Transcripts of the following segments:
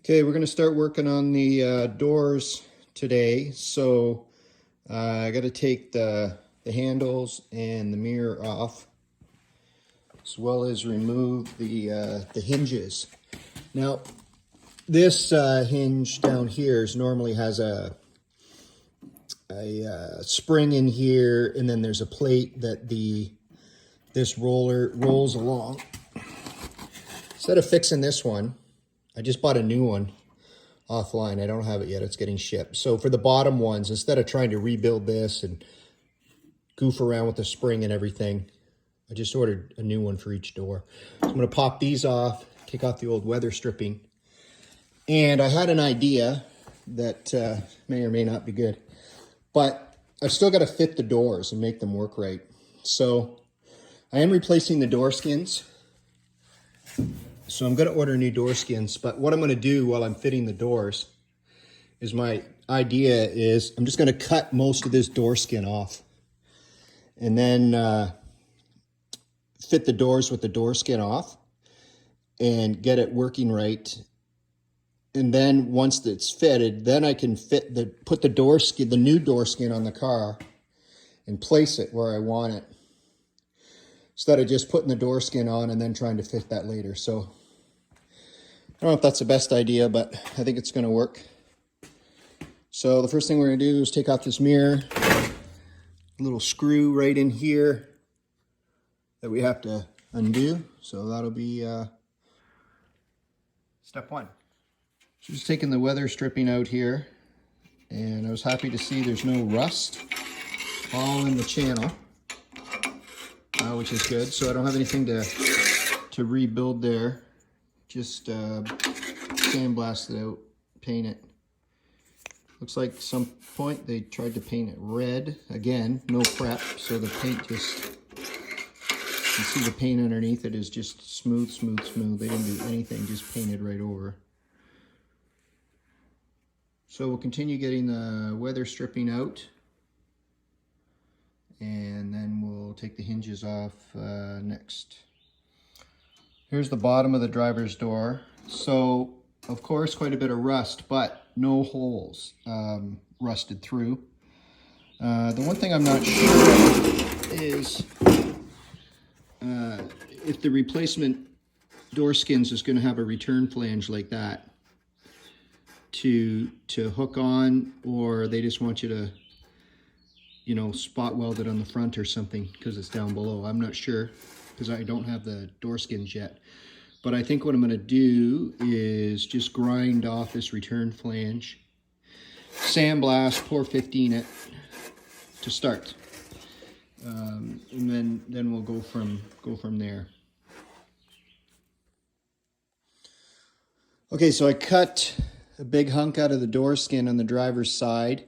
Okay, we're going to start working on the doors today. So I got to take the handles and the mirror off, as well as remove the hinges. Now, this hinge down here normally has a spring in here, and then there's a plate that this roller rolls along. Instead of fixing this one, I just bought a new one offline. I don't have it yet. It's getting shipped. So for the bottom ones, instead of trying to rebuild this and goof around with the spring and everything, I just ordered a new one for each door. So I'm going to pop these off, take off the old weather stripping. And I had an idea that may or may not be good, but I've still got to fit the doors and make them work right. So I am replacing the door skins. So I'm going to order new door skins, but what I'm going to do while I'm fitting the doors is I'm just going to cut most of this door skin off and then fit the doors with the door skin off and get it working right. And then once it's fitted, then I can put the door skin, the new door skin on the car and place it where I want it, instead of just putting the door skin on and then trying to fit that later. So I don't know if that's the best idea, but I think it's going to work. So the first thing we're going to do is take off this mirror, a little screw right in here that we have to undo. So that'll be step one. So just taking the weather stripping out here, and I was happy to see there's no rust all in the channel. Which is good. So I don't have anything to rebuild there. Just sandblast it out, paint it. Looks like at some point they tried to paint it red. Again, no prep, so the paint just, you can see the paint underneath it is just smooth, smooth, smooth. They didn't do anything, just painted right over. So we'll continue getting the weather stripping out, and then we'll take the hinges off next. Here's the bottom of the driver's door. So, of course, quite a bit of rust, but no holes rusted through. The one thing I'm not sure is if the replacement door skins is going to have a return flange like that to hook on, or they just want you to, you know, spot weld it on the front or something because it's down below. I'm not sure because I don't have the door skins yet. But I think what I'm going to do is just grind off this return flange, sandblast, pour 15 it to start, and then we'll go from there. Okay, so I cut a big hunk out of the door skin on the driver's side.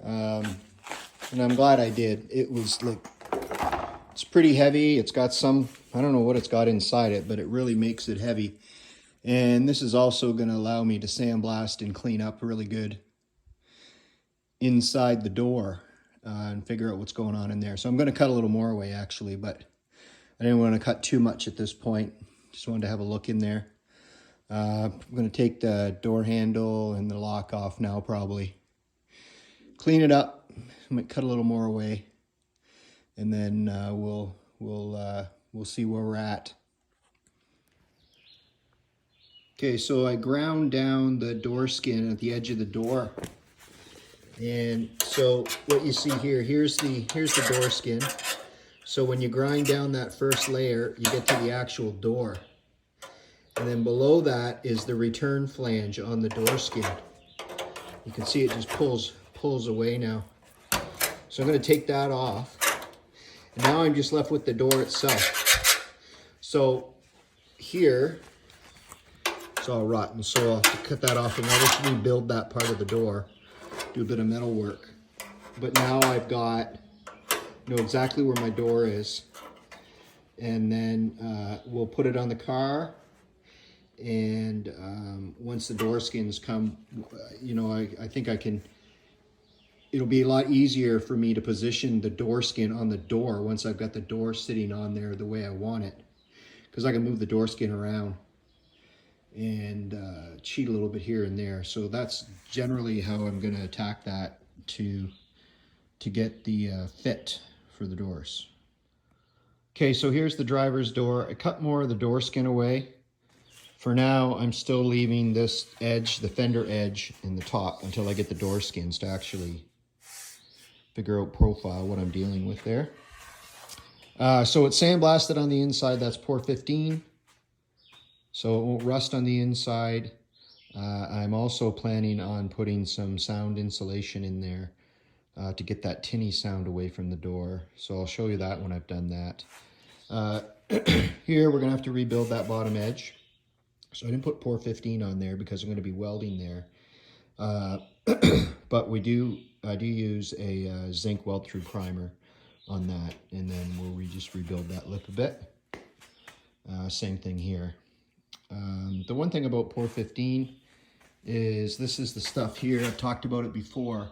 And I'm glad I did. It was like, it's pretty heavy. It's got some, I don't know what it's got inside it, but it really makes it heavy. And this is also going to allow me to sandblast and clean up really good inside the door and figure out what's going on in there. So I'm going to cut a little more away actually, but I didn't want to cut too much at this point. Just wanted to have a look in there. I'm going to take the door handle and the lock off now probably. Clean it up. I might cut a little more away, and then we'll see where we're at. Okay, so I ground down the door skin at the edge of the door, and so what you see here, here's the door skin. So when you grind down that first layer, you get to the actual door, and then below that is the return flange on the door skin. You can see it just pulls away now. So I'm going to take that off. And now I'm just left with the door itself. So here, it's all rotten. So I'll have to cut that off and I'll just rebuild that part of the door. Do a bit of metal work. But now I've know exactly where my door is. And then we'll put it on the car. And once the door skins come, you know, I think I can, it'll be a lot easier for me to position the door skin on the door once I've got the door sitting on there the way I want it, because I can move the door skin around and cheat a little bit here and there. So that's generally how I'm going to attack that to get the fit for the doors. Okay, so here's the driver's door. I cut more of the door skin away. For now, I'm still leaving this edge, the fender edge, in the top until I get the door skins to actually figure out profile what I'm dealing with there. So it's sandblasted on the inside. That's pour 15. So it won't rust on the inside. I'm also planning on putting some sound insulation in there to get that tinny sound away from the door. So I'll show you that when I've done that. Here we're gonna have to rebuild that bottom edge. So I didn't put pour 15 on there because I'm gonna be welding there. But I do use a zinc weld through primer on that, and then we'll just rebuild that lip a bit. Same thing here. The one thing about pour 15 is this is the stuff here. I've talked about it before.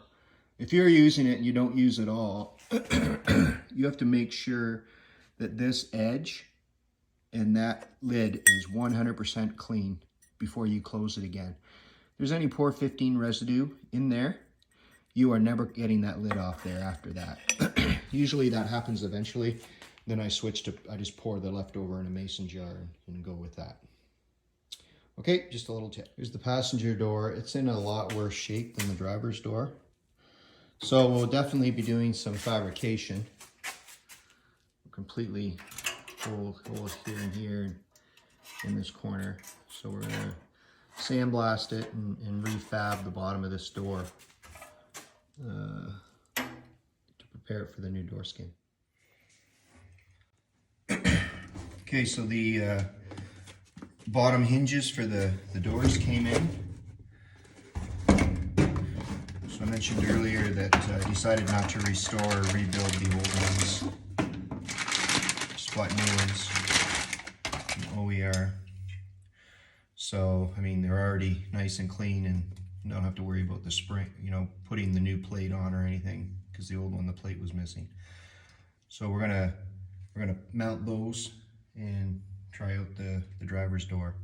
If you're using it and you don't use it all, you have to make sure that this edge and that lid is 100% clean before you close it again. If there's any pour 15 residue in there, you are never getting that lid off there after that. Usually that happens eventually. Then I just pour the leftover in a mason jar and go with that. Okay, just a little tip. Here's the passenger door. It's in a lot worse shape than the driver's door. So we'll definitely be doing some fabrication. We'll completely holes here and here in this corner. So we're gonna sandblast it and refab the bottom of this door to prepare it for the new door skin. Okay, so the bottom hinges for the doors came in. So I mentioned earlier that I decided not to restore or rebuild the old ones. Just bought new ones from OER. So, I mean, they're already nice and clean and don't have to worry about the spring, putting the new plate on or anything, because the old one, the plate was missing. So we're gonna mount those and try out the driver's door.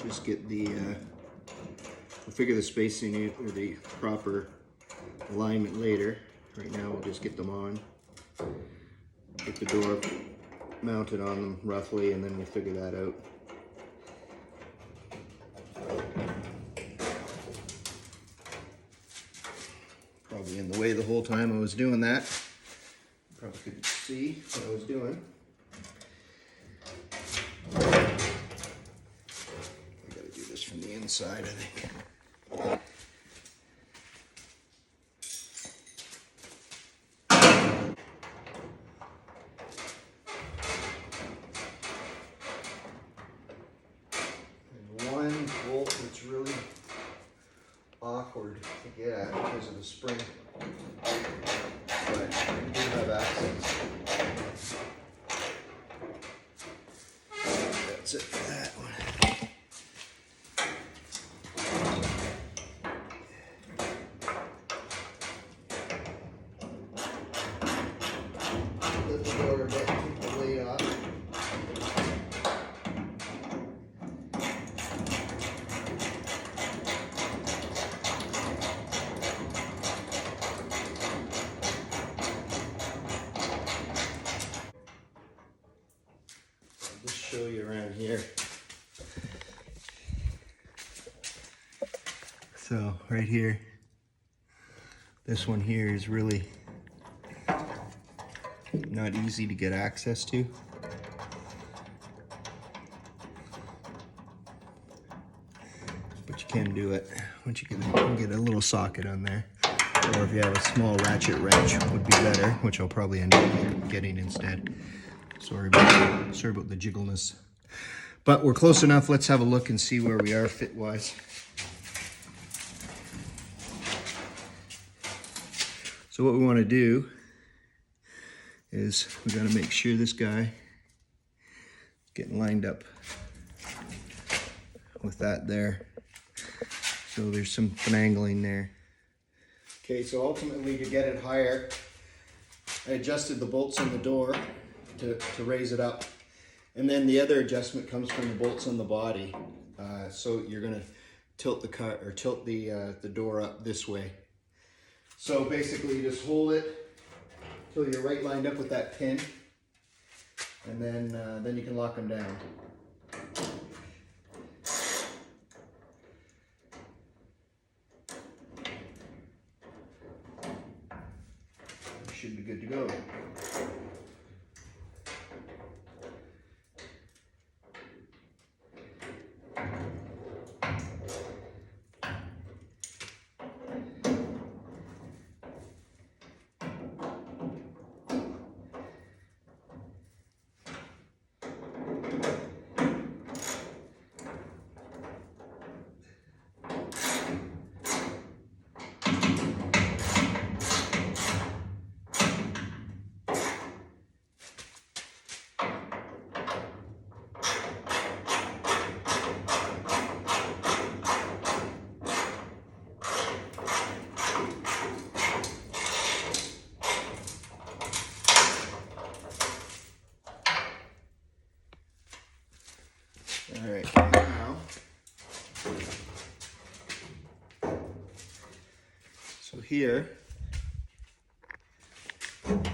Just get we'll figure the spacing or the proper alignment later. Right now we'll just get them on, get the door mounted on them roughly, and then we'll figure that out. Probably in the way the whole time I was doing that. Probably couldn't see what I was doing. From the inside, I think. And one bolt that's really awkward to get at because of the spring, but I do have access. That's it for that one. Just show you around here. So right here, this one here is really not easy to get access to. But you can do it once you can get a little socket on there. Or if you have a small ratchet wrench would be better, which I'll probably end up getting instead. Sorry about the jiggleness. But we're close enough. Let's have a look and see where we are fit-wise. So what we want to do is we got to make sure this guy is getting lined up with that there. So there's some finagling there. Okay, so ultimately to get it higher, I adjusted the bolts on the door to raise it up. And then the other adjustment comes from the bolts on the body. So you're gonna tilt the car or tilt the door up this way. So basically you just hold it till you're right lined up with that pin, and then you can lock them down. Should be good to go. All right, now, so here, I don't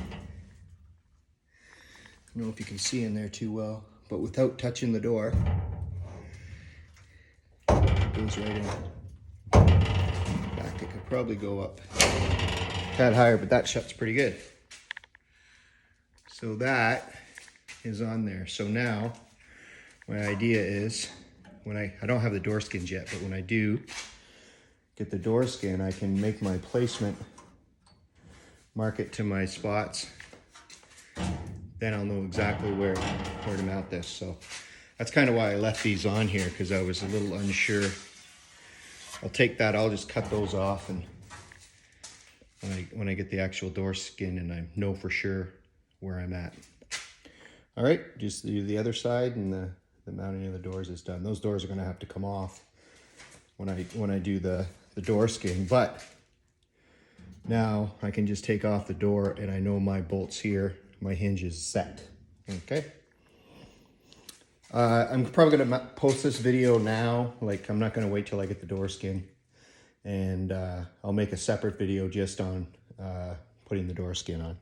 know if you can see in there too well, but without touching the door, it goes right in. Back, it could probably go up a tad higher, but that shuts pretty good. So that is on there. So now, my idea is, when I don't have the door skins yet, but when I do get the door skin, I can make my placement, mark it to my spots. Then I'll know exactly where to mount this. So that's kind of why I left these on here, because I was a little unsure. I'll take that, I'll just cut those off, and when I get the actual door skin and I know for sure where I'm at. All right, just the other side, and the mounting of the doors is done. Those doors are going to have to come off when I do the door skin, but now I can just take off the door and I know my bolts here, my hinge is set. Okay. I'm probably going to post this video now. Like, I'm not going to wait till I get the door skin, and I'll make a separate video just on putting the door skin on.